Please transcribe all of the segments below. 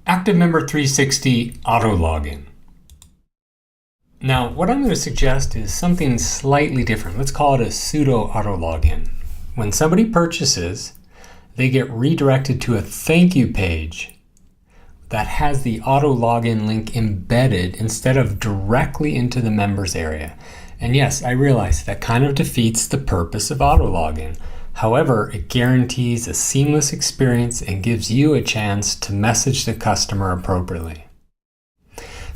ActiveMember360 Autologin. Now, what I'm going to suggest is something slightly different. Let's call it a pseudo autologin. When somebody purchases, they get redirected to a thank you page that has the auto login link embedded instead of directly into the members area. And yes, I realize that kind of defeats the purpose of auto login. However, it guarantees a seamless experience and gives you a chance to message the customer appropriately.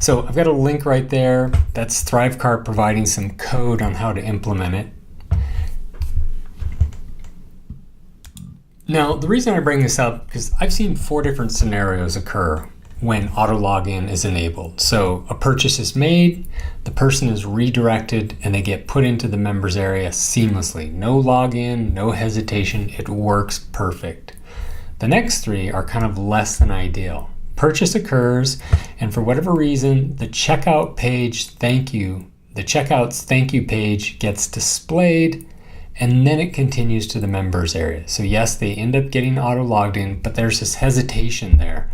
So I've got a link right there. That's Thrivecart providing some code on how to implement it. Now, the reason I bring this up is I've seen 4 different scenarios occur when auto login is enabled. So a purchase is made, the person is redirected, and they get put into the members area seamlessly. No login, no hesitation, it works perfect. The next 3 are kind of less than ideal. Purchase occurs, and for whatever reason, the checkout page the checkout's thank you page gets displayed, and then it continues to the members area. So yes, they end up getting auto logged in, but there's this hesitation there.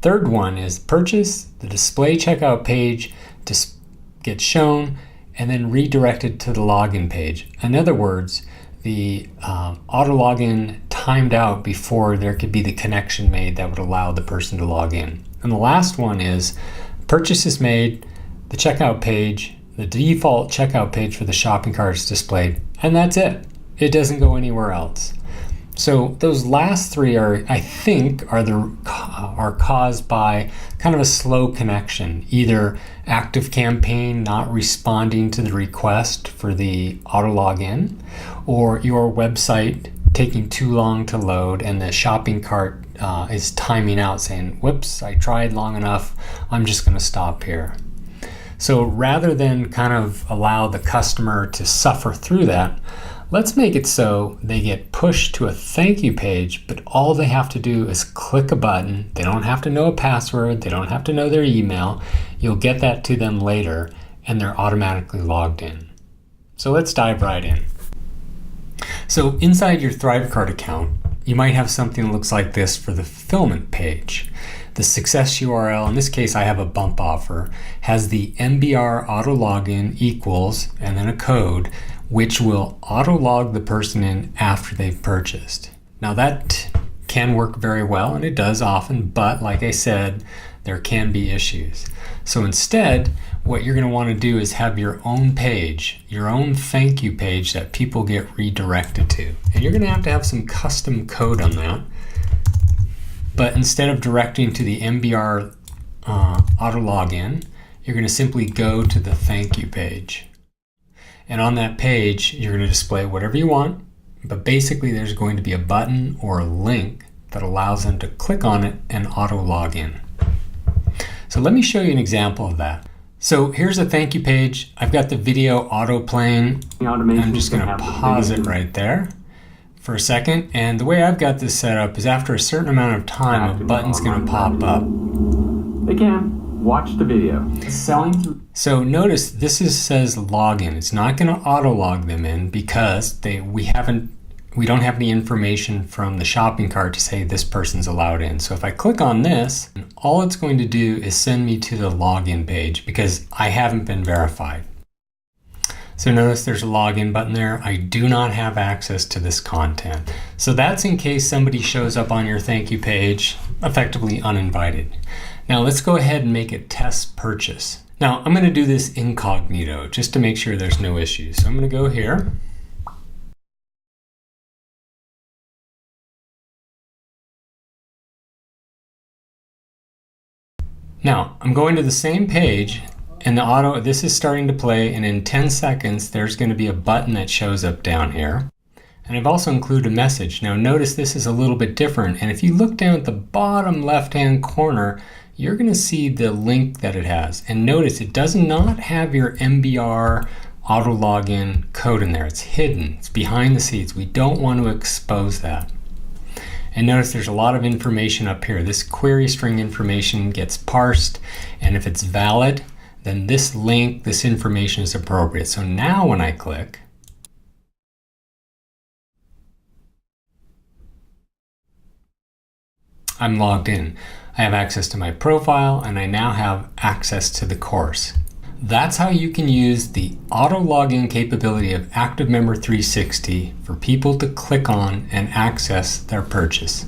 Third one is purchase, the display checkout page gets shown and then redirected to the login page. In other words, the auto login timed out before there could be the connection made that would allow the person to log in. And the last one is purchase is made, the checkout page, the default checkout page for the shopping cart is displayed, and that's it. It doesn't go anywhere else. So those last 3 I think are caused by kind of a slow connection, either ActiveCampaign not responding to the request for the auto login, or your website taking too long to load and the shopping cart is timing out saying, whoops, I tried long enough, I'm just going to stop here. So rather than kind of allow the customer to suffer through that, let's make it so they get pushed to a thank you page, but all they have to do is click a button. They don't have to know a password. They don't have to know their email. You'll get that to them later, and they're automatically logged in. So let's dive right in. So inside your Thrivecart account, you might have something that looks like this for the fulfillment page. The success URL, in this case I have a bump offer, has the MBR auto login equals and then a code which will auto log the person in after they've purchased. Now that can work very well, and it does often, but like I said, there can be issues. So instead, what you're going to want to do is have your own page, your own thank you page that people get redirected to. And you're going to have some custom code on that. But instead of directing to the MBR auto login, you're going to simply go to the thank you page. And on that page, you're going to display whatever you want, but basically there's going to be a button or a link that allows them to click on it and auto log in. So let me show you an example of that. So here's a thank you page. I've got the video auto playing. I'm just going to pause it right there for a second. And the way I've got this set up is after a certain amount of time, a button's going to pop up. Again, watch the video. So notice this says login. It's not going to auto log them in because we don't have any information from the shopping cart to say this person's allowed in. So if I click on this, all it's going to do is send me to the login page because I haven't been verified. So notice there's a login button there. I do not have access to this content. So that's in case somebody shows up on your thank you page effectively uninvited. Now let's go ahead and make a test purchase. Now I'm going to do this incognito just to make sure there's no issues. So I'm going to go here. Now I'm going to the same page and this is starting to play, and in 10 seconds there's going to be a button that shows up down here. And I've also included a message. Now notice this is a little bit different, and if you look down at the bottom left hand corner, you're going to see the link that it has. And notice it does not have your MBR auto login code in there. It's hidden. It's behind the scenes. We don't want to expose that. And notice there's a lot of information up here. This query string information gets parsed, and if it's valid, then this link, this information is appropriate. So now when I click, I'm logged in. I have access to my profile and I now have access to the course. That's how you can use the auto login capability of ActiveMember360 for people to click on and access their purchase.